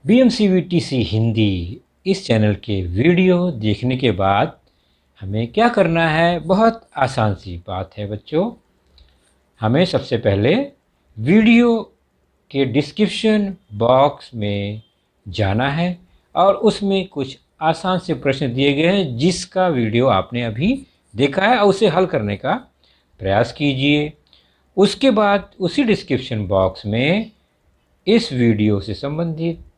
BMCVTC Hindi इस channel के video देखने के बाद हमें क्या करना है? बहुत आसान सी बात है बच्चों। हमें सबसे पहले वीडियो के डिस्क्रिप्शन बॉक्स में जाना है और उसमें कुछ आसान से प्रश्न दिए गए हैं जिसका वीडियो आपने अभी देखा है और उसे हल करने का प्रयास कीजिए। उसके बाद उसी डिस्क्रिप्शन बॉक्स में इस वीडियो से संबंधित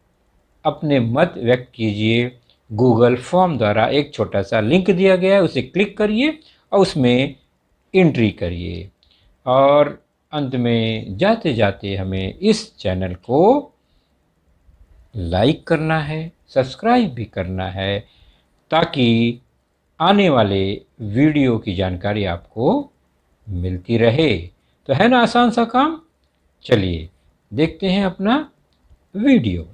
अपने मत व्यक्त कीजिए। गूगल फॉर्म द्वारा एक छोटा सा लिंक दिया गया है, उसे क्लिक करिए और उसमें एंट्री करिए। और अंत में जाते जाते हमें इस चैनल को लाइक करना है, सब्सक्राइब भी करना है ताकि आने वाले वीडियो की जानकारी आपको मिलती रहे। तो है ना आसान सा काम? चलिए देखते हैं अपना वीडियो।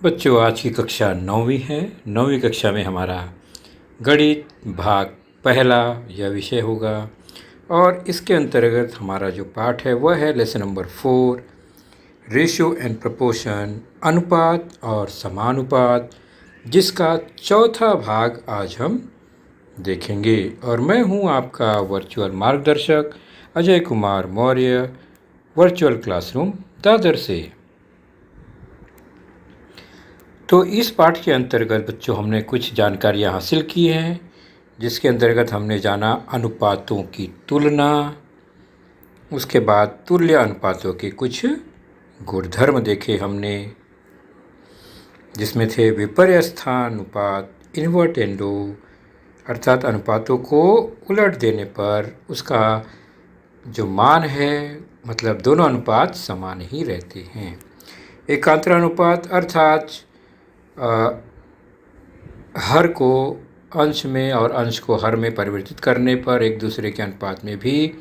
बच्चों, आज की कक्षा 9वीं है। 9वीं कक्षा में हमारा गणित भाग पहला यह विषय होगा और इसके अंतर्गत हमारा जो पाठ है वह है lesson number 4, ratio and proportion, अनुपात और समानुपात, जिसका चौथा भाग आज हम देखेंगे। और मैं हूं आपका वर्चुअल मार्गदर्शक अजय कुमार मौर्य, वर्चुअल क्लासरूम दादर से। तो इस पाठ के अंतर्गत बच्चों हमने कुछ जानकारियाँ हासिल की हैं, जिसके अंतर्गत हमने जाना अनुपातों की तुलना, उसके बाद तुल्य अनुपातों के कुछ गुणधर्म देखे हमने, जिसमें थे विपर्यस्थानुपात, इन्वर्टेंडो, अर्थात अनुपातों को उलट देने पर उसका जो मान है, मतलब दोनों अनुपात समान ही रहते हैं। एकांतरानुपात अर्थात हर को अंश में और अंश को हर में परिवर्तित करने पर एक दूसरे के अनुपात में भी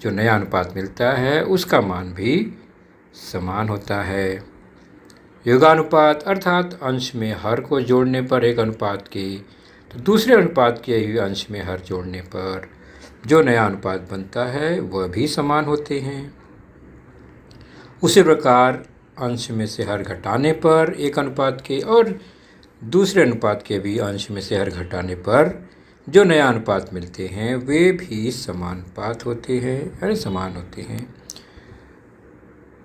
जो नया अनुपात मिलता है उसका मान भी समान होता है। योगानुपात अर्थात अंश में हर को जोड़ने पर एक अनुपात के तो दूसरे अनुपात के ही अंश में हर जोड़ने पर जो नया अनुपात बनता है वह भी समान होते हैं। उसी प्रकार अंश में से हर घटाने पर एक अनुपात के और दूसरे अनुपात के भी अंश में से हर घटाने पर जो नया अनुपात मिलते हैं वे भी समानुपात होते हैं, यानी समान होते हैं।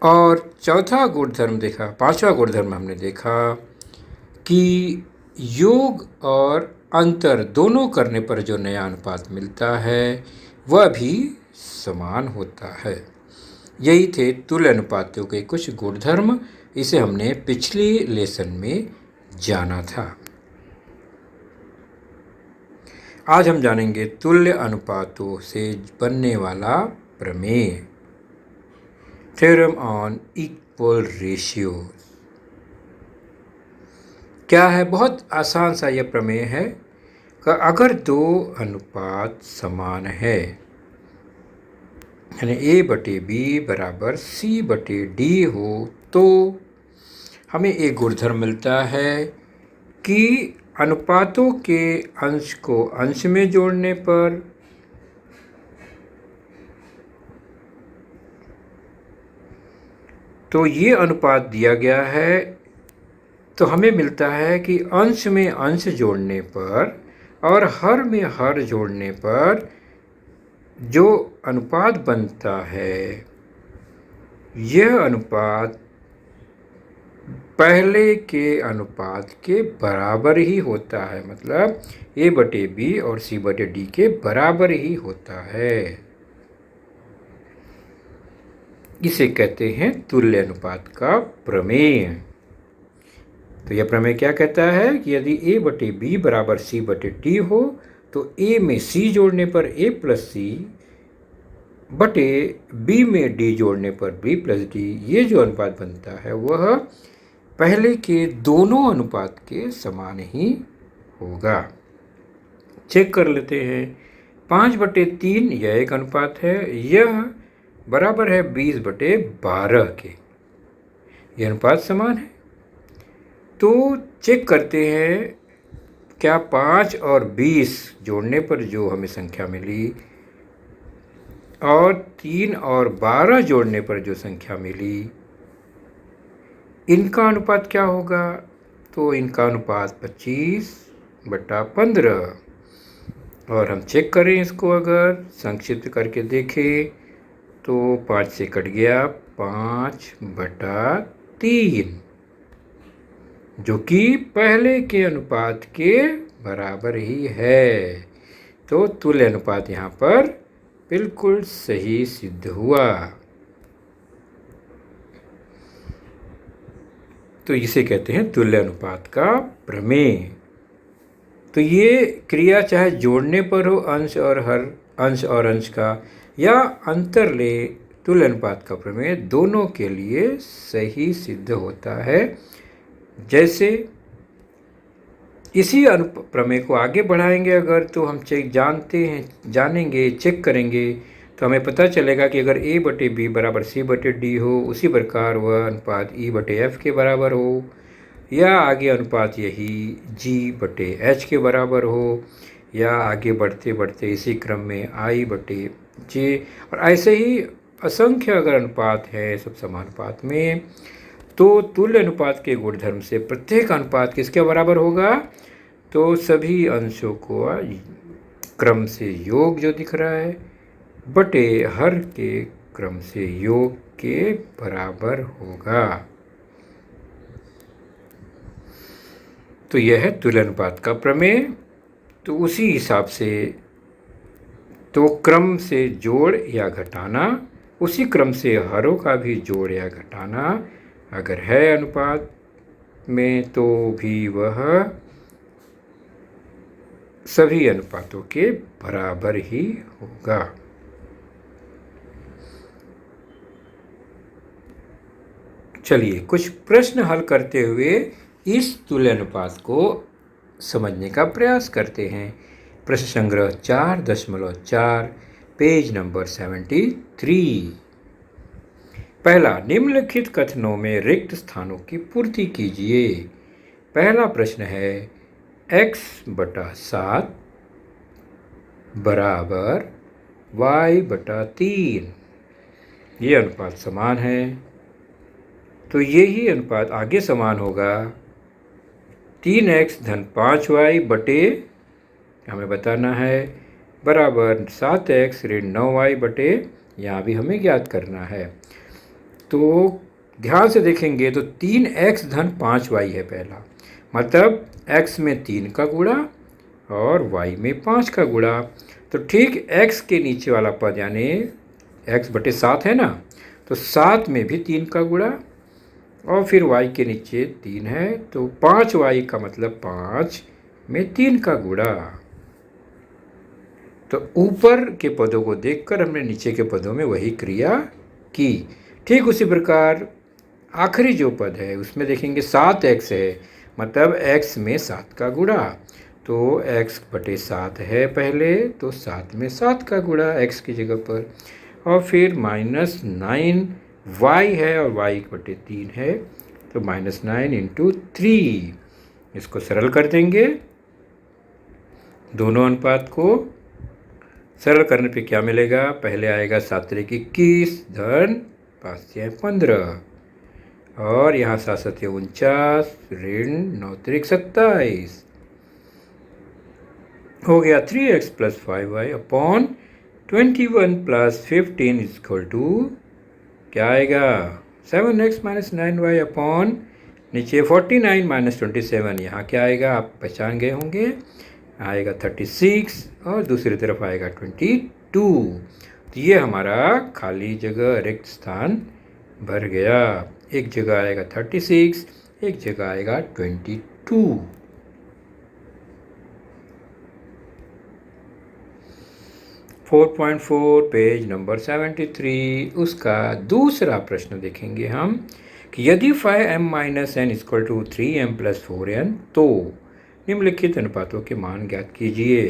और चौथा गुणधर्म देखा, पांचवा गुणधर्म हमने देखा कि योग और अंतर दोनों करने पर जो नया अनुपात मिलता है वह भी समान होता है। यही थे तुल्य अनुपातों के कुछ गुणधर्म। इसे हमने पिछले लेसन में जाना था। आज हम जानेंगे तुल्य अनुपातों से बनने वाला प्रमेय, थ्योरम ऑन इक्वल रेशियो। क्या है? बहुत आसान सा यह प्रमेय है कि अगर दो अनुपात समान है, यानी A/B बराबर C/D हो, तो हमें एक गुणधर्म मिलता है कि अनुपातों के अंश को अंश में जोड़ने पर तो ये अनुपात दिया गया है, तो हमें मिलता है कि अंश में अंश जोड़ने पर और हर में हर जोड़ने पर जो अनुपात बनता है यह अनुपात पहले के अनुपात के बराबर ही होता है, मतलब A/B और C/D के बराबर ही होता है। इसे कहते हैं तुल्य अनुपात का प्रमेय। तो यह प्रमेय क्या कहता है कि यदि a बटे b बराबर c बटे d हो तो a में c जोड़ने पर a प्लस c बटे b में d जोड़ने पर b प्लस d, ये जो अनुपात बनता है वह पहले के दोनों अनुपात के समान ही होगा। चेक कर लेते हैं। 5/3 यह एक अनुपात है, यह बराबर है 20/12 के। यह अनुपात समान है। तो चेक करते हैं क्या 5 और 20 जोड़ने पर जो हमें संख्या मिली और 3 और 12 जोड़ने पर जो संख्या मिली, इनका अनुपात क्या होगा? तो इनका अनुपात 25/15। और हम चेक करें इसको, अगर संक्षिप्त करके देखें तो 5 से कट गया 5/3, जो कि पहले के अनुपात के बराबर ही है। तो तुल्य अनुपात यहाँ पर बिल्कुल सही सिद्ध हुआ। तो इसे कहते हैं तुल्य अनुपात का प्रमेय। तो ये क्रिया चाहे जोड़ने पर हो अंश और अंश का, या अंतर ले, तुल्य अनुपात का प्रमेय दोनों के लिए सही सिद्ध होता है। जैसे इसी प्रमेय को आगे बढ़ाएंगे अगर, तो हम जानेंगे, चेक करेंगे तो हमें पता चलेगा कि अगर a बटे b बराबर c बटे d हो, उसी प्रकार वह अनुपात e बटे f के बराबर हो, या आगे अनुपात यही g बटे h के बराबर हो, या आगे बढ़ते बढ़ते इसी क्रम में i बटे j, और ऐसे ही असंख्य अगर अनुपात है सब समानुपात में, तो तुल्य अनुपात के गुणधर्म से प्रत्येक अनुपात किसके बराबर होगा? तो सभी अंशों को क्रम से योग जो दिख रहा है बटे हर के क्रम से योग के बराबर होगा। तो यह है तुल्य अनुपात का प्रमेय। तो उसी हिसाब से तो क्रम से जोड़ या घटाना, उसी क्रम से हरों का भी जोड़ या घटाना अगर है अनुपात में, तो भी वह सभी अनुपातों के बराबर ही होगा। चलिए कुछ प्रश्न हल करते हुए इस तुल्य अनुपात को समझने का प्रयास करते हैं। प्रश्न संग्रह 4.4, पेज नंबर 73। पहला, निम्नलिखित कथनों में रिक्त स्थानों की पूर्ति कीजिए। पहला प्रश्न है x/7 बराबर y/3, ये अनुपात समान है। तो यही अनुपात आगे समान होगा 3x धन 5y बटे, हमें बताना है, बराबर 7x ऋण 9y बटे, यहाँ भी हमें ज्ञात करना है। तो ध्यान से देखेंगे तो 3x धन 5y है पहला, मतलब x में 3 का गुणा और y में 5 का गुणा। तो ठीक x के नीचे वाला पद यानी x/7 है ना, तो 7 में भी 3 का गुणा और फिर y के नीचे 3 है, तो 5y का मतलब 5 में 3 का गुणा। तो ऊपर के पदों को देखकर हमने नीचे के पदों में वही क्रिया की। ठीक उसी प्रकार आखिरी जो पद है उसमें देखेंगे 7x है, मतलब x में 7 का गुणा, तो x/7 है पहले, तो 7 में 7 का गुणा x की जगह पर, और फिर -9y है और y/3 है, तो -9 × 3। इसको सरल कर देंगे, दोनों अनुपात को सरल करने पे क्या मिलेगा? पहले आएगा 7 × 21 धन 5 × 15, और यहाँ 7 × 49 ऋण 9 × 27 हो गया। 3x + 5y अपॉन 21 + 15 = क्या आएगा? 7x - 9y अपॉन नीचे 49 - 27, यहाँ क्या आएगा? आप पहचान गए होंगे, आएगा 36 और दूसरी तरफ आएगा 22। तो ये हमारा खाली जगह रिक्त स्थान भर गया। एक जगह आएगा 36 एक जगह आएगा 22। Four point four page number 73 उसका दूसरा प्रश्न देखेंगे हम कि यदि 5m minus n equal to 3m plus 4n तो निम्नलिखित अनुपातों के मान ज्ञात कीजिए।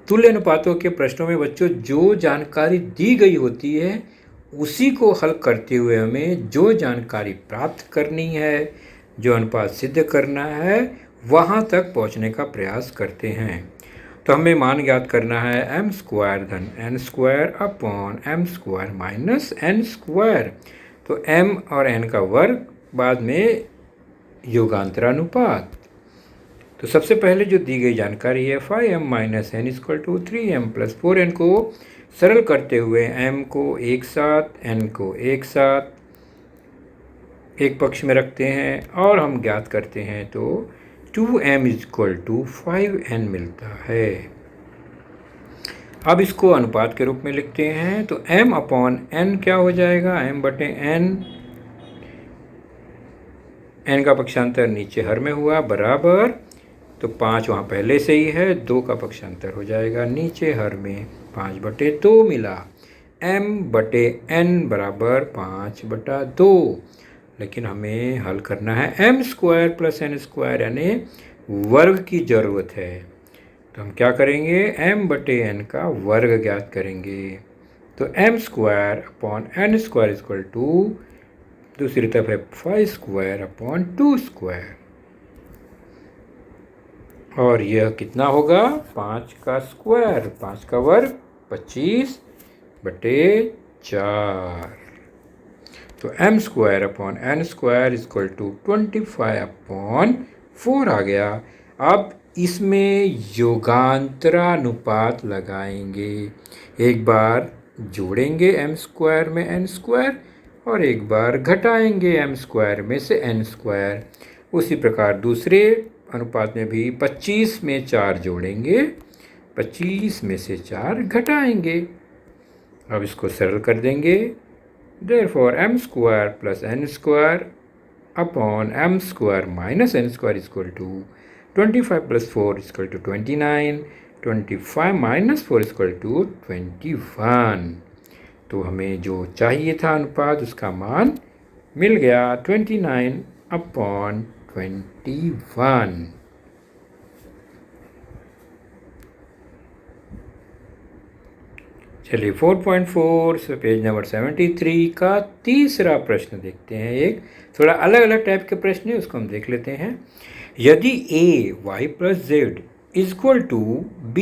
तुल्य अनुपातों के प्रश्नों में बच्चों जो जानकारी दी गई होती है उसी को हल करते हुए हमें जो जानकारी प्राप्त करनी है, जो अनुपात सिद्ध करना है, वहाँ तक पहुँचने का प्रयास करते हैं। तो हमें मान ज्ञात करना है m स्क्वायर धन n square upon m square minus n square. तो m और n का वर्ग, बाद में योगांतरानुपात। तो सबसे पहले जो दी गई जानकारी है 5m minus n equal to 3m plus 4n को सरल करते हुए m को एक साथ, n को एक साथ एक पक्ष में रखते हैं और हम ज्ञात करते हैं तो 2m इक्वल टू 5n मिलता है। अब इसको अनुपात के रूप में लिखते हैं तो m अपॉन n क्या हो जाएगा, m बटे n का पक्षांतर नीचे हर में हुआ बराबर, तो 5 वहाँ पहले से ही है, 2 का पक्षांतर हो जाएगा नीचे हर में 5/2 मिला। m बटे n बराबर 5/2, लेकिन हमें हल करना है m square plus n square यानी वर्ग की ज़रूरत है। तो हम क्या करेंगे, m बटे n का वर्ग ज्ञात करेंगे। तो m square upon n square equal to दूसरी तरफ है 5 स्क्वायर अपॉन 2 स्क्वायर, और यह कितना होगा 5 का स्क्वायर, 5 का वर्ग 25/4। तो m square upon n square equal to 25/4 आ गया। अब इसमें योगांतरानुपात लगाएंगे, एक बार जोड़ेंगे m स्क्वायर में n स्क्वायर और एक बार घटाएंगे m स्क्वायर में से n स्क्वायर। उसी प्रकार दूसरे अनुपात में भी 25 में 4 जोड़ेंगे, 25 में से 4 घटाएंगे। अब इसको सरल कर देंगे। Therefore m square plus n square upon m square minus n square equal to 25 plus 4 equal to 29, 25 minus 4 equal to 21। तो हमें जो चाहिए था अनुपात उसका मान मिल गया 29/21। चलिए 4.4 से पेज नंबर 73 का तीसरा प्रश्न देखते हैं। एक थोड़ा अलग अलग टाइप के प्रश्न है, उसको हम देख लेते हैं। यदि a y plus z equal to b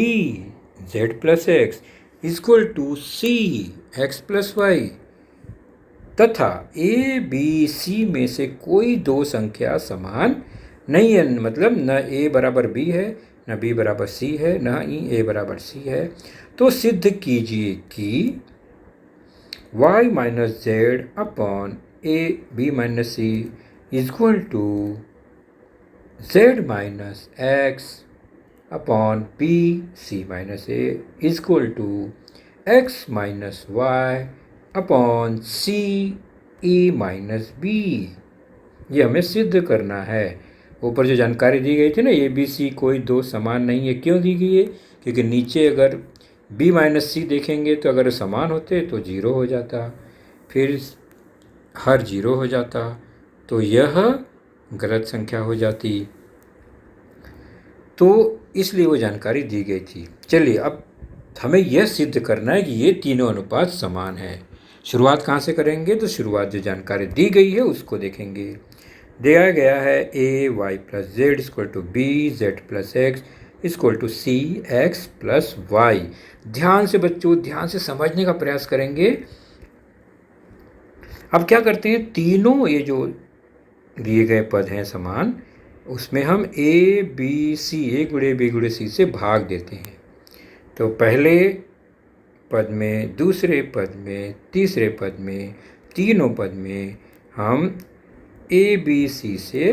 z plus x equal to c x plus y तथा a b c में से कोई दो संख्या समान नहीं है, मतलब न a बराबर b है, न b बराबर c है, न ही a बराबर c है, तो सिद्ध कीजिए कि y minus z upon a b minus c equal to z minus x upon b c minus a equal to x minus y upon c e minus b। ये हमें सिद्ध करना है। ऊपर जो जानकारी दी गई थी ना, ए बी सी कोई दो समान नहीं है, क्यों दी गई है, क्योंकि नीचे अगर b माइनस सी देखेंगे तो अगर समान होते तो 0 हो जाता, फिर हर 0 हो जाता, तो यह गलत संख्या हो जाती, तो इसलिए वो जानकारी दी गई थी। चलिए अब हमें यह सिद्ध करना है कि ये तीनों अनुपात समान है। शुरुआत कहाँ से करेंगे, तो शुरुआत जो जानकारी दी गई है उसको देखेंगे। दिया गया है a y plus z equal to b z plus x equal to c x plus y. ध्यान से बच्चों, ध्यान से समझने का प्रयास करेंगे। अब क्या करते हैं, तीनों ये जो दिए गए पद हैं समान, उसमें हम a b c a गुणे b गुणे c से भाग देते हैं। तो पहले पद में, दूसरे पद में, तीसरे पद में, तीनों पद में हम a b c से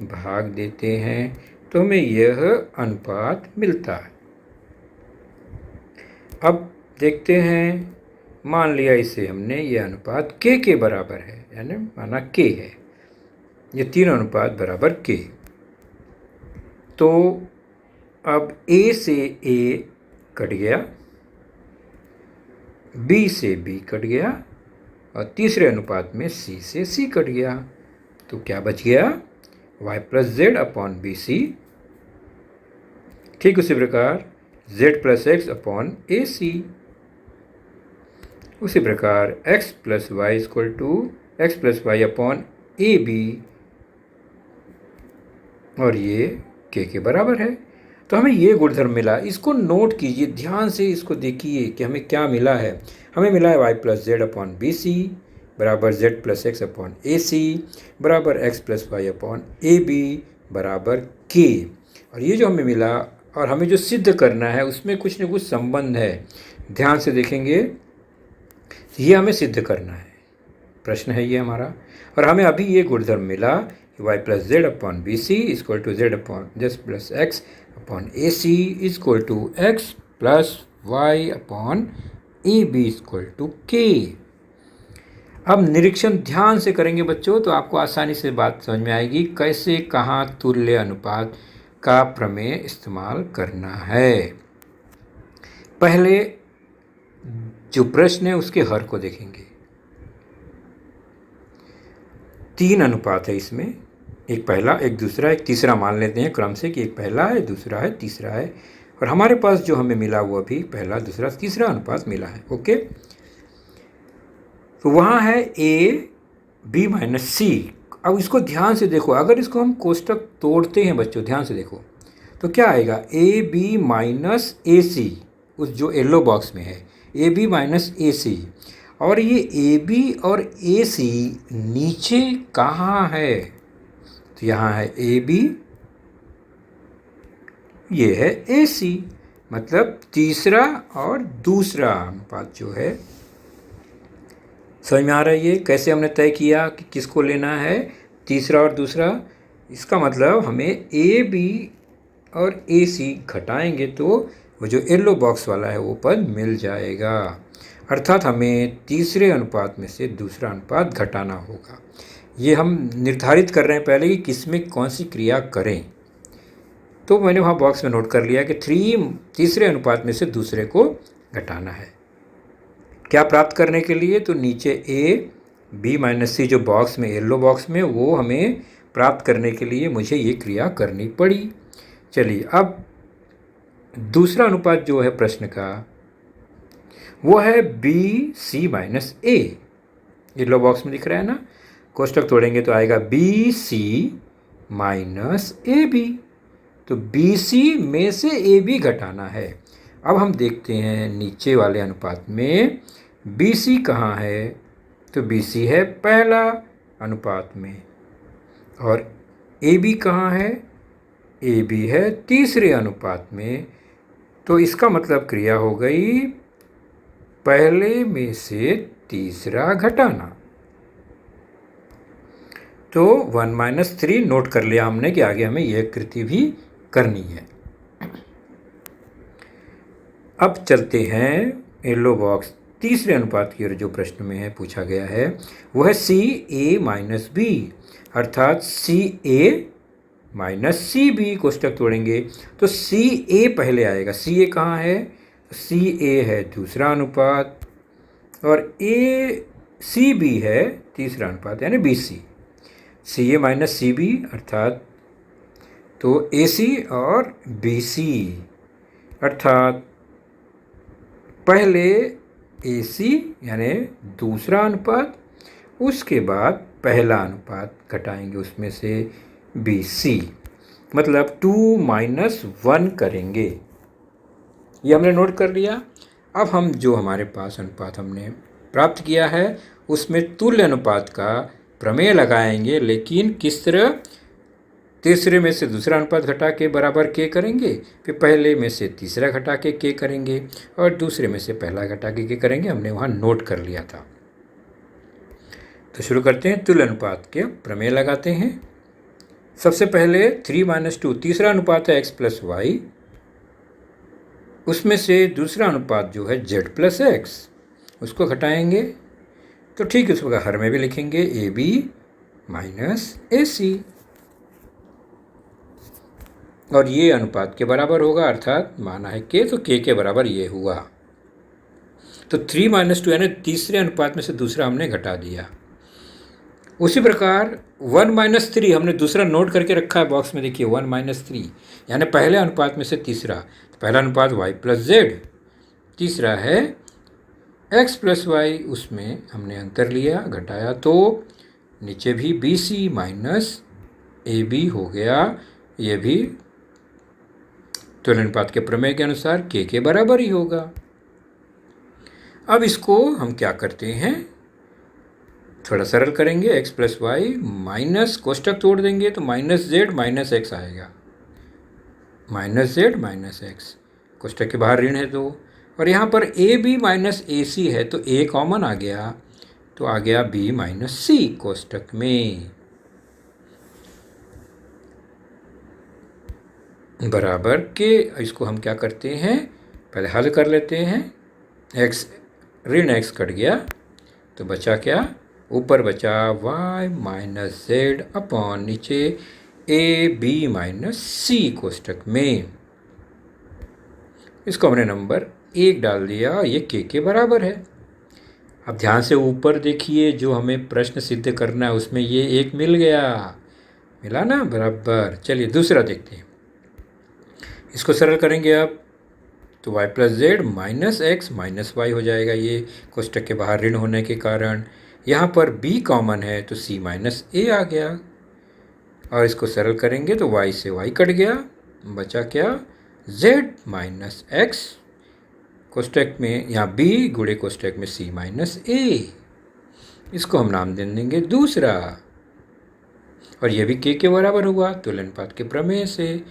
भाग देते हैं, तो हमें यह अनुपात मिलता है। अब देखते हैं, मान लिया इसे हमने, यह अनुपात k के बराबर है, यानी माना k है। ये तीनों अनुपात बराबर के। तो अब A से A कट गया, B से B कट गया और तीसरे अनुपात में C से C कट गया। तो क्या बच गया? y plus z upon b c. ठीक उसी प्रकार z plus x upon a c. उसी प्रकार x plus y equal to x plus y upon a b, और ये के बराबर है। तो हमें ये गुणधर्म मिला, इसको नोट कीजिए, ध्यान से इसको देखिए कि हमें क्या मिला है। हमें मिला है y plus z upon b c बराबर z plus x upon a c बराबर x plus y upon a b बराबर के। और ये जो हमें मिला और हमें जो सिद्ध करना है उसमें कुछ न कुछ संबंध है। ध्यान से देखेंगे, ये हमें सिद्ध करना है, प्रश्न है ये हमारा। और हमें अभी ये गुणधर्म मिला कि y plus z upon b c equal to z upon z plus x upon a c equal to x plus y upon a b equal to k. अब निरीक्षण ध्यान से करेंगे बच्चों तो आपको आसानी से बात समझ में आएगी कैसे कहाँ तुल्य अनुपात का प्रमेय इस्तेमाल करना है। पहले जो प्रश्न है उसके हर को देखेंगे। 3 अनुपात है इसमें, एक पहला, एक दूसरा, एक तीसरा मान लेते हैं क्रम से कि एक पहला है, दूसरा है, तीसरा है। और हमारे पास जो हमें मिला वो अभी पहला, दूसरा, तीसरा अनुपात मिला है। ओके, तो वहाँ है ए बी माइनस सी। अब इसको ध्यान से देखो, अगर इसको हम कोष्टक तोड़ते हैं बच्चों, ध्यान से देखो तो क्या आएगा? ए बी माइनस ए सी, उस जो येलो बॉक्स में है ए बी माइनस ए सी। और ये ए बी और ए सी नीचे कहाँ है? तो यहाँ है ए बी, ये है ए सी, मतलब तीसरा और दूसरा अनुपात जो है। समझ में आ रहा है ये कैसे हमने तय किया कि किसको लेना है, तीसरा और दूसरा? इसका मतलब हमें ए बी और ए सी घटाएंगे तो वो जो येलो बॉक्स वाला है वो पद मिल जाएगा। अर्थात हमें तीसरे अनुपात में से दूसरा अनुपात घटाना होगा। ये हम निर्धारित कर रहे हैं पहले कि किस में कौन सी क्रिया करें। तो मैंने वहाँ बॉक्स में नोट कर लिया कि तीसरे अनुपात में से दूसरे को घटाना है। क्या प्राप्त करने के लिए? तो नीचे ए बी माइनस सी जो बॉक्स में, येलो बॉक्स में, वो हमें प्राप्त करने के लिए मुझे ये क्रिया करनी पड़ी। चलिए, अब दूसरा अनुपात जो है प्रश्न का वो है b c minus a. Yellow box में दिख रहा है ना, कोष्टक तोड़ेंगे तो आएगा b c minus a b. तो बी सी में से ए बी घटाना है। अब हम देखते हैं नीचे वाले अनुपात में बी सी कहाँ है? तो बी सी है पहला अनुपात में, और ए बी कहाँ है? ए बी है तीसरे अनुपात में। तो इसका मतलब क्रिया हो गई पहले में से तीसरा घटाना। तो 1-3 नोट कर लिया हमने कि आगे हमें यह कृति भी करनी है। अब चलते हैं येलो बॉक्स तीसरे अनुपात की ओर जो प्रश्न में है पूछा गया है, वो है सी ए माइनस बी, अर्थात सी ए माइनस सी बी। कोष्टक तोड़ेंगे तो सी ए पहले आएगा। सी ए कहाँ है? सी ए है दूसरा अनुपात और ए सी बी है तीसरा अनुपात, यानी बी सी। सी ए माइनस सी बी अर्थात तो ए सी और बी सी, अर्थात पहले ए सी यानी दूसरा अनुपात, उसके बाद पहला अनुपात घटाएंगे उसमें से बी सी, मतलब 2-1 करेंगे। ये हमने नोट कर लिया। अब हम जो हमारे पास अनुपात हमने प्राप्त किया है उसमें तुल्य अनुपात का प्रमेय लगाएंगे, लेकिन किस तरह? तीसरे में से दूसरा अनुपात घटा के बराबर के करेंगे, फिर पहले में से तीसरा घटा के करेंगे, और दूसरे में से पहला घटा के करेंगे। हमने वहाँ नोट कर लिया था। तो शुरू करते हैं, तुल्य अनुपात के प्रमेय लगाते हैं। सबसे पहले 3-2 तीसरा अनुपात है x प्लस वाई, उसमें से दूसरा अनुपात जो है z प्लस एक्स, उसको घटाएंगे। तो ठीक है, उसको हर में भी लिखेंगे ए बी माइनस AC। और ये अनुपात के बराबर होगा, अर्थात माना है K तो K के बराबर ये हुआ। तो 3 - 2 यानी तीसरे अनुपात में से दूसरा हमने घटा दिया। उसी प्रकार 1 - 3 हमने दूसरा नोट करके रखा है बॉक्स में, देखिए 1 - 3 यानी पहले अनुपात में से तीसरा। तो पहला अनुपात y + z, तीसरा है x + y, उसमें हमने अंतर लिया, घटाया, तो नीचे भी BC - AB हो गया। ये भी तुल्यानुपात के प्रमेय के अनुसार K के बराबर ही होगा। अब इसको हम क्या करते हैं, थोड़ा सरल करेंगे। x + y माइनस कोष्टक तोड़ देंगे तो -z - x आएगा। -z - x, कोष्टक के बाहर ऋण है तो, और यहाँ पर AB - AC है तो A कॉमन आ गया, तो आ गया B - C कोष्टक में, बराबर के। इसको हम क्या करते हैं, पहले हल कर लेते हैं। ऋण x कट गया तो बचा क्या, ऊपर बचा y - z अपॉन नीचे AB - C कोष्टक में। इसको हमने नंबर 1 डाल दिया और ये K के बराबर है। अब ध्यान से ऊपर देखिए, जो हमें प्रश्न सिद्ध करना है उसमें ये 1 मिल गया, मिला ना, बराबर। चलिए दूसरा देखते हैं, इसको सरल करेंगे अब, तो y + z minus x minus y हो जाएगा, ये कोष्टक के बाहर ऋण होने के कारण। यहाँ पर b कॉमन है तो c - a आ गया, और इसको सरल करेंगे तो y से y कट गया, बचा क्या, z - x कोष्टक में, यहाँ b गुणे कोष्टक में c - a। इसको हम नाम दे देंगे दूसरा, और यह भी k के बराबर हुआ तुल्यानुपात के प्रमेय से।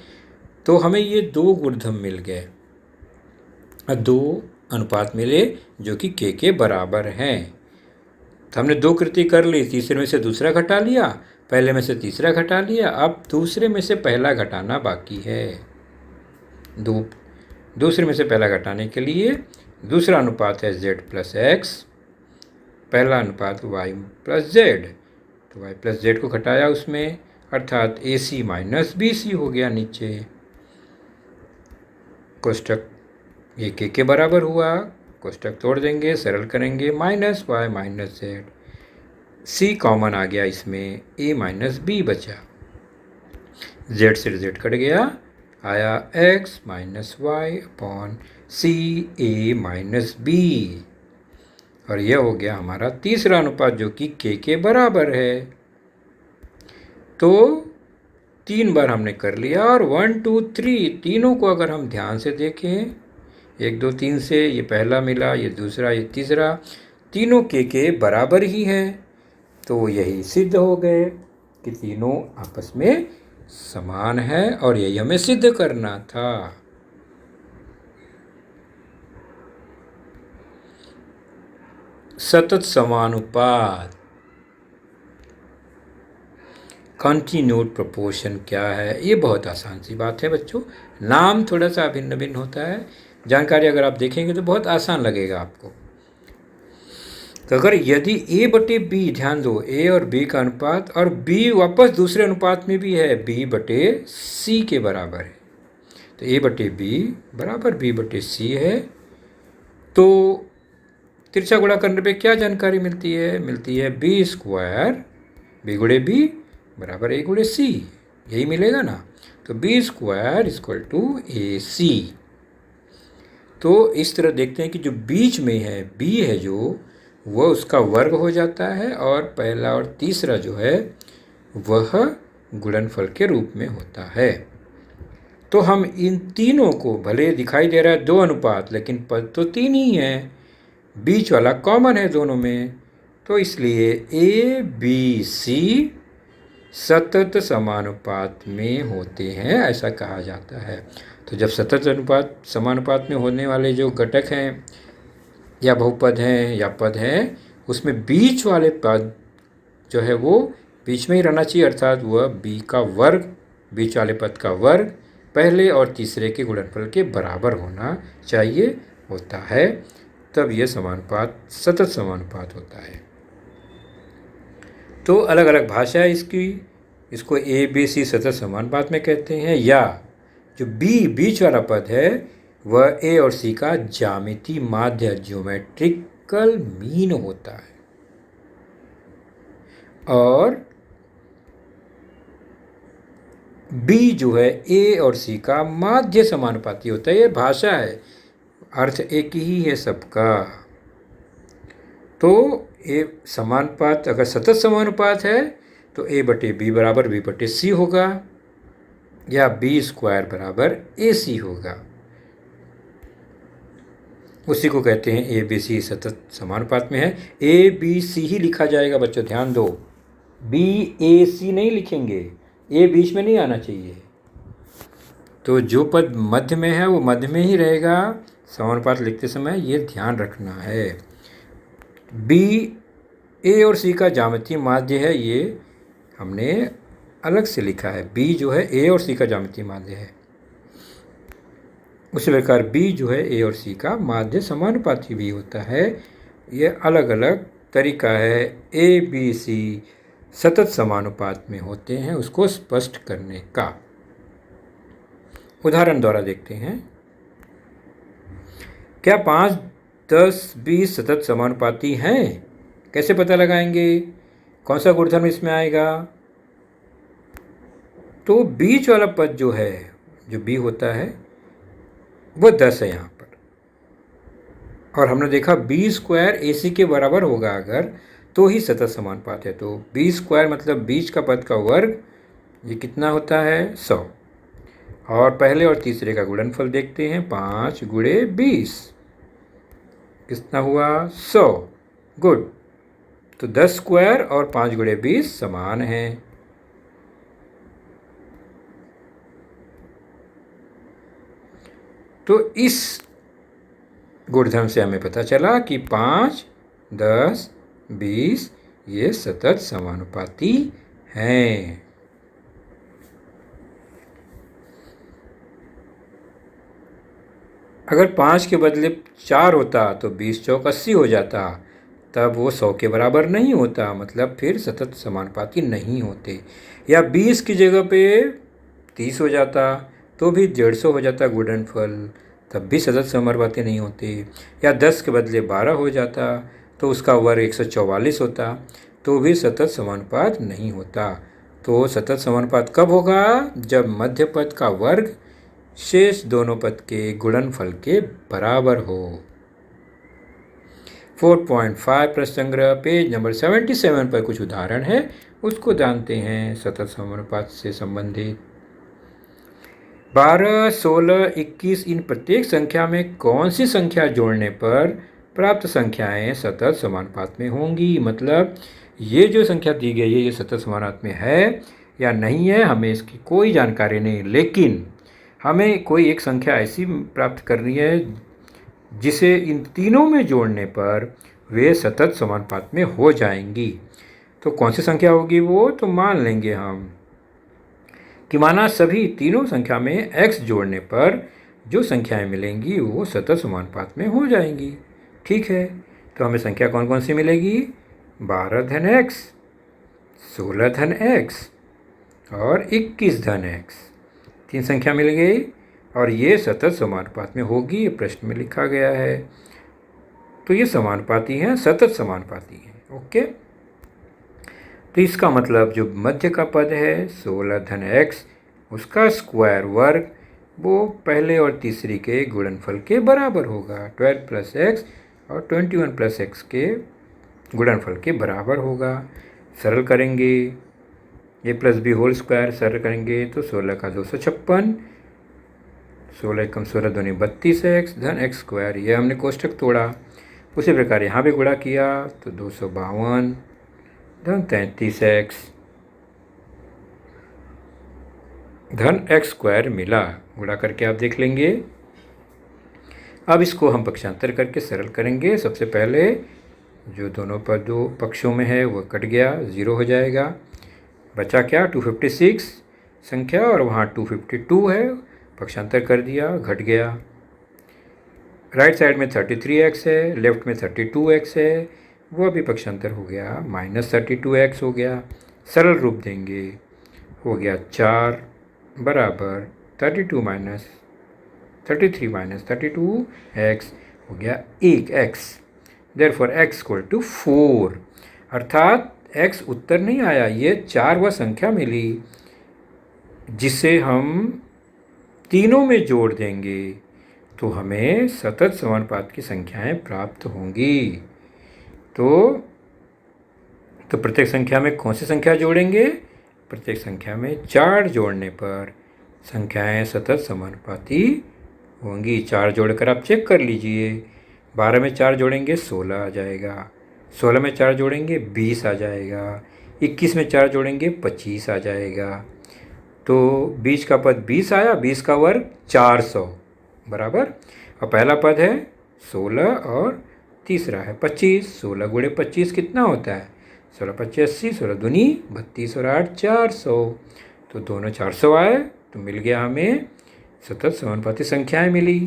तो हमें ये 2 गुणधर्म मिल गए, 2 अनुपात मिले जो कि K के बराबर हैं। तो हमने 2 कृति कर ली, तीसरे में से दूसरा घटा लिया, पहले में से तीसरा घटा लिया, अब दूसरे में से पहला घटाना बाकी है। दूसरे में से पहला घटाने के लिए दूसरा अनुपात है z + x, पहला अनुपात y + z, तो y + z को घटाया उसमें, अर्थात AC - BC हो गया नीचे। कोष्टक ये K के बराबर हुआ, कोष्टक तोड़ देंगे, सरल करेंगे, -y - z, C कॉमन आ गया इसमें, A - B बचा, z से z कट गया, आया x - y upon C A - B, और यह हो गया हमारा तीसरा अनुपात जो कि K के बराबर है। तो 3 बार हमने कर लिया, और 1 2 3 तीनों को अगर हम ध्यान से देखें, 1 2 3 से ये पहला मिला, ये दूसरा, ये तीसरा, तीनों के बराबर ही हैं। तो यही सिद्ध हो गए कि तीनों आपस में समान है, और यही हमें सिद्ध करना था। सतत समानुपात, कंटिन्यूड प्रोपोर्शन क्या है, ये बहुत आसान सी बात है बच्चों। नाम थोड़ा सा भिन्न भिन्न होता है, जानकारी अगर आप देखेंगे तो बहुत आसान लगेगा आपको। तो अगर यदि A/B, ध्यान दो, A और B का अनुपात, और B वापस दूसरे अनुपात में भी है, B/C के बराबर है, तो A/B बराबर B/C है। तो तिरछा गुणा करने पे क्या जानकारी मिलती है, मिलती है B² B गुणे B बराबर A गुणे C, यही मिलेगा ना। तो B² = AC। तो इस तरह देखते हैं कि जो बीच में है B है जो, वह उसका वर्ग हो जाता है, और पहला और तीसरा जो है वह गुणनफल के रूप में होता है। तो हम इन तीनों को, भले दिखाई दे रहा है 2 अनुपात, लेकिन पद तो 3 ही हैं, बीच वाला कॉमन है दोनों में, तो इसलिए ABC सतत समानुपात में होते हैं, ऐसा कहा जाता है। तो जब सतत समानुपात में होने वाले जो घटक हैं या बहुपद हैं या पद हैं, उसमें बीच वाले पद जो है वो बीच में ही रहना चाहिए, अर्थात वह B का वर्ग, बीच वाले पद का वर्ग पहले और तीसरे के गुणनफल के बराबर होना चाहिए, होता है, तब यह समानुपात सतत समानुपात होता है। तो अलग अलग भाषा है इसकी। इसको ए बी सी सतत समानुपात में कहते हैं, या जो बी बीच वाला पद है वह ए और सी का ज्यामितीय माध्य ज्योमेट्रिकल मीन होता है, और बी जो है ए और सी का माध्य समानुपाती होता है। ये भाषा है, अर्थ एक ही है सबका। तो ए समानुपात अगर सतत समानुपात है तो ए बटे बी बराबर बी बटे सी होगा, या बी स्क्वायर बराबर ए सी होगा। उसी को कहते हैं ए बी सी सतत समानुपात में है। ए बी सी ही लिखा जाएगा बच्चों, ध्यान दो, बी ए सी नहीं लिखेंगे, ए बीच में नहीं आना चाहिए। तो जो पद मध्य में है वो मध्य में ही रहेगा समानुपात लिखते समय, ये ध्यान रखना है। बी ए और सी का ज्यामितीय माध्य है, ये हमने अलग से लिखा है। बी जो है ए और सी का ज्यामितीय माध्य है, उसी प्रकार बी जो है ए और सी का माध्य समानुपाती भी होता है। ये अलग अलग तरीका है ए बी सी सतत समानुपात में होते हैं उसको स्पष्ट करने का। उदाहरण द्वारा देखते हैं। क्या 5, 10, 20 सतत समानुपाती हैं? कैसे पता लगाएंगे? कौन सा गुणधर्म इसमें आएगा? तो बीच वाला पद जो है, जो बी होता है, वो 10 है यहाँ पर, और हमने देखा बी स्क्वायर ए सी के बराबर होगा अगर, तो ही सतत समानुपात है। तो बी स्क्वायर मतलब बीच का पद का वर्ग, ये कितना होता है? 100। और पहले और तीसरे का गुणनफल देखते हैं, 5 गुणे 20 कितना हुआ? 100। गुड। तो 10 स्क्वायर और 5 गुणे 20 समान हैं। तो इस गुणधर्म से हमें पता चला कि 5, 10, 20 ये सतत समानुपाती हैं। अगर 5 के बदले 4 होता तो 20 चौक 80 हो जाता, तब वो 100 के बराबर नहीं होता, मतलब फिर सतत समानुपाती नहीं होते। या 20 की जगह पे 30 हो जाता तो भी 150 हो जाता गुणनफल, तब भी सतत समानुपाती नहीं होते। या 10 के बदले 12 हो जाता तो उसका वर्ग 144 होता, तो भी सतत समानुपात नहीं होता। तो सतत समानुपात कब होगा? जब मध्य पद का वर्ग शेष दोनों पद के गुणनफल के बराबर हो। 4.5 प्रश्न संग्रह पेज नंबर 77 पर कुछ उदाहरण है, उसको जानते हैं सतत समानुपात से संबंधित। 12, 16, 21 इन प्रत्येक संख्या में कौन सी संख्या जोड़ने पर प्राप्त संख्याएं सतत समानुपात में होंगी? मतलब ये जो संख्या दी गई है ये सतत समानुपात में है या नहीं है, हमें इसकी कोई जानकारी नहीं, लेकिन हमें कोई एक संख्या ऐसी प्राप्त करनी है जिसे इन तीनों में जोड़ने पर वे सतत समानुपात में हो जाएंगी। तो कौन सी संख्या होगी वो? तो मान लेंगे हम कि माना सभी तीनों संख्या में x जोड़ने पर जो संख्याएं मिलेंगी वो सतत समानुपात में हो जाएंगी। ठीक है, तो हमें संख्या कौन कौन सी मिलेगी? 12 धन x, 16 धन x और 21 धन x, 3 संख्या मिल गई, और ये सतत समानुपात में होगी, ये प्रश्न में लिखा गया है। तो ये समानुपाती हैं, सतत समानुपाती हैं। ओके, तो इसका मतलब जो मध्य का पद है 16 धन x, उसका स्क्वायर वर्ग वो पहले और तीसरी के गुणनफल के बराबर होगा। 12 प्लस x और 21 प्लस x के गुणनफल के बराबर होगा। सरल करेंगे, a plus b whole square सरल करेंगे तो 16 का 256, 16 एकम 16 दूनी 32x धन x स्क्वायर, ये हमने कोष्टक तोड़ा। उसी प्रकार यहाँ भी गुणा किया तो 252 धन 33x धन x स्क्वायर मिला। गुणा करके आप देख लेंगे। अब इसको हम पक्षांतर करके सरल करेंगे। सबसे पहले जो दोनों पदों पक्षों में है वो कट गया, 0 हो जाएगा। बचा क्या? 256 संख्या, और वहाँ 252 है, पक्षांतर कर दिया, घट गया। राइट साइड में 33x है, लेफ्ट में 32x है, वो भी पक्षांतर हो गया, -32x हो गया। सरल रूप देंगे, हो गया 4 बराबर 33 माइनस 32x हो गया 1x। Therefore x equal to 4। अर्थात x उत्तर नहीं आया, ये 4 वह संख्या मिली जिसे हम तीनों में जोड़ देंगे तो हमें सतत समानुपात की संख्याएं प्राप्त होंगी। तो प्रत्येक संख्या में कौन सी संख्या जोड़ेंगे? प्रत्येक संख्या में 4 जोड़ने पर संख्याएं सतत समानुपाती होंगी। 4 जोड़कर आप चेक कर लीजिए। 12 में 4 जोड़ेंगे 16 आ जाएगा, 16 में 4 जोड़ेंगे 20 आ जाएगा, 21 में 4 जोड़ेंगे 25 आ जाएगा। तो बीच का पद 20 आया, 20 का वर्ग 400 बराबर। और पहला पद है 16 और तीसरा है 25। 16 गुणे 25 कितना होता है? 16 25 80, 16 दूनी 32 और 8 400। तो दोनों 400 आए तो मिल गया हमें सतत समानुपाती संख्याएं मिली।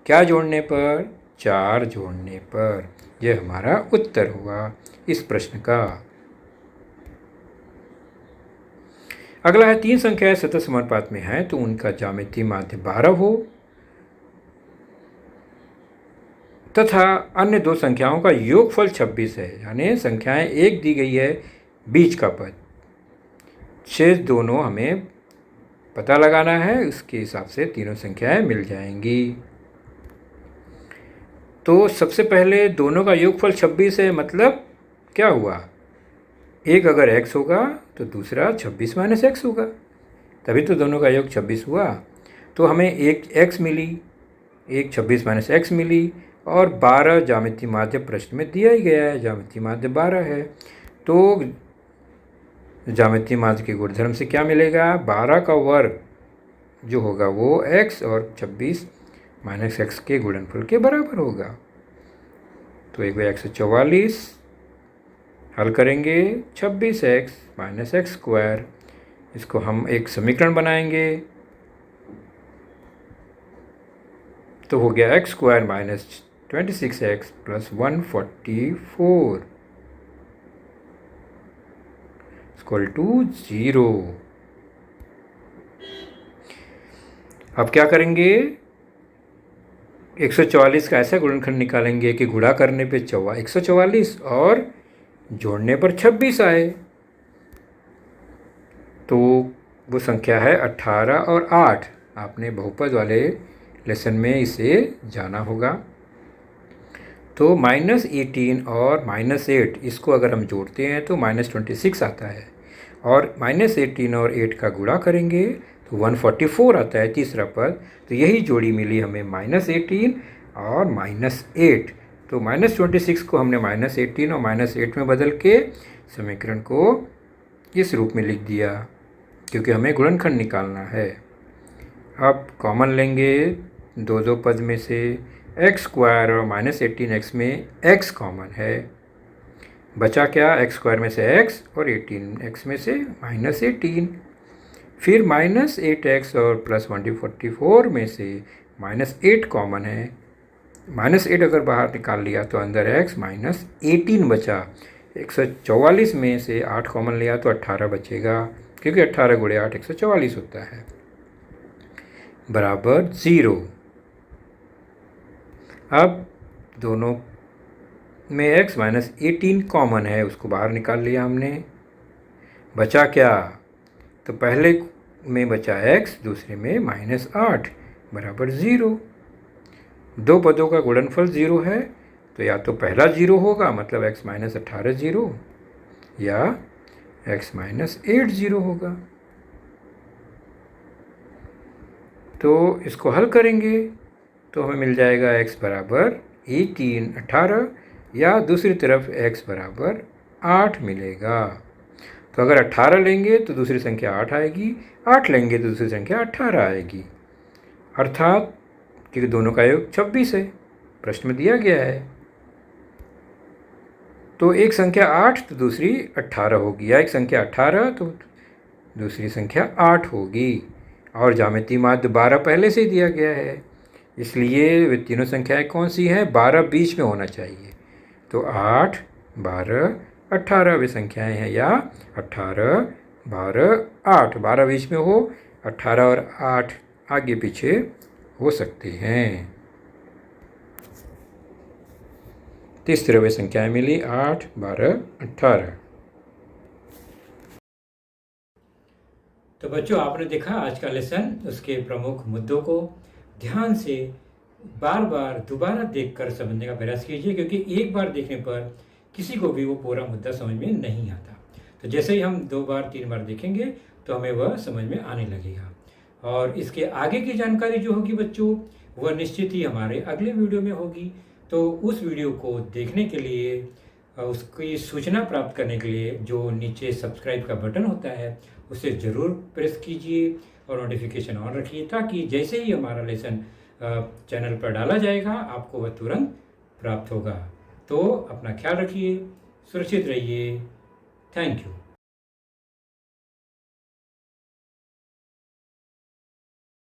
क्या जोड़ने पर? 4 जोड़ने पर। यह हमारा उत्तर हुआ इस प्रश्न का। अगला है 3 संख्याएं सतत समानुपात में हैं तो उनका ज्यामितीय माध्य 12 हो तथा अन्य 2 संख्याओं का योगफल 26 है। यानी संख्याएं एक दी गई है, बीच का पद, शेष दोनों हमें पता लगाना है। उसके हिसाब से तीनों संख्याएं मिल जाएंगी। तो सबसे पहले दोनों का योगफल 26 है, मतलब क्या हुआ? एक अगर x होगा तो दूसरा 26 माइनस x होगा, तभी तो दोनों का योग 26 हुआ। तो हमें एक x मिली, एक 26 माइनस x मिली और 12 ज्यामितीय माध्य प्रश्न में दिया ही गया है, ज्यामितीय माध्य 12 है। तो ज्यामितीय माध्य के गुणधर्म से क्या मिलेगा? 12 का वर्ग जो होगा वो x और 26 माइनस x के गुणनफल के बराबर होगा। तो एक बार 144 हल करेंगे, 26x माइनस एक्स स्क्वायर, इसको हम एक समीकरण बनाएंगे तो हो गया x square minus 26x plus 144 equal to 0। अब क्या करेंगे? 144 का ऐसा गुणनखंड निकालेंगे कि गुणा करने पे 144 और जोड़ने पर 26 आए। तो वो संख्या है 18 और 8। आपने बहुपद वाले लेसन में इसे जाना होगा। तो -18 और -8 इसको अगर हम जोड़ते हैं तो -26 आता है और -18 और 8 का गुणा करेंगे तो 144 आता है तीसरा पद। तो यही जोड़ी मिली हमें -18 और -8। तो -26 को हमने -18 और -8 में बदल के समीकरण को इस रूप में लिख दिया क्योंकि हमें गुणनखंड निकालना है। अब कॉमन लेंगे दो पद में से, एक्स स्क्वायर और -18x में x कॉमन है, बचा क्या? एक्स स्क्वायर में से x और 18x में से -18। फिर -8x और प्लस 144 में से -8 कॉमन है, -8 अगर बाहर निकाल लिया तो अंदर x -18 बचा। 144 में से 8 कॉमन लिया तो 18 बचेगा क्योंकि 18 गुणे 8 144 होता है, बराबर 0। अब दोनों में x -18 कॉमन है, उसको बाहर निकाल लिया हमने, बचा क्या? तो पहले में बचा x, दूसरे में -8 बराबर 0। दो पदों का गुणनफल 0 है तो या तो पहला 0 होगा मतलब x -18 0 या x -8 0 होगा। तो इसको हल करेंगे तो हमें मिल जाएगा x बराबर 18 या दूसरी तरफ x बराबर 8 मिलेगा। तो अगर 18 लेंगे तो दूसरी संख्या 8 आएगी, 8 लेंगे तो दूसरी संख्या 18 आएगी, अर्थात क्योंकि दोनों का योग 26 है, प्रश्न में दिया गया है। तो एक संख्या 8 तो दूसरी 18 होगी, या एक संख्या 18 तो दूसरी संख्या 8 होगी। और ज्यामितीय माध्य 12 पहले से ही दिया गया है, इसलिए वे तीनों संख्याएं कौन सी हैं? 12 बीच में होना चाहिए। तो 8 12, 18 वे संख्याएं हैं, या 18, 12, 8। 12 बीच में हो, 18 और 8 आगे पीछे हो सकते हैं। 30 वे संख्याएं मिली, 8, 12, 18। तो बच्चों, आपने देखा आज का लेसन, उसके प्रमुख मुद्दों को ध्यान से बार बार दोबारा देखकर समझने का प्रयास कीजिए, क्योंकि एक बार देखने पर किसी को भी वो पूरा मुद्दा समझ में नहीं आता। तो जैसे ही हम 2 बार 3 बार देखेंगे तो हमें वह समझ में आने लगेगा। और इसके आगे की जानकारी जो होगी बच्चों, वह निश्चित ही हमारे अगले वीडियो में होगी। तो उस वीडियो को देखने के लिए, उसकी सूचना प्राप्त करने के लिए जो नीचे सब्सक्राइब का बटन होता है उसे ज़रूर प्रेस कीजिए और नोटिफिकेशन ऑन रखिए, ताकि जैसे ही हमारा लेसन चैनल पर डाला जाएगा आपको वह तुरंत प्राप्त होगा। तो अपना ख्याल रखिए, सुरक्षित रहिए। Thank you.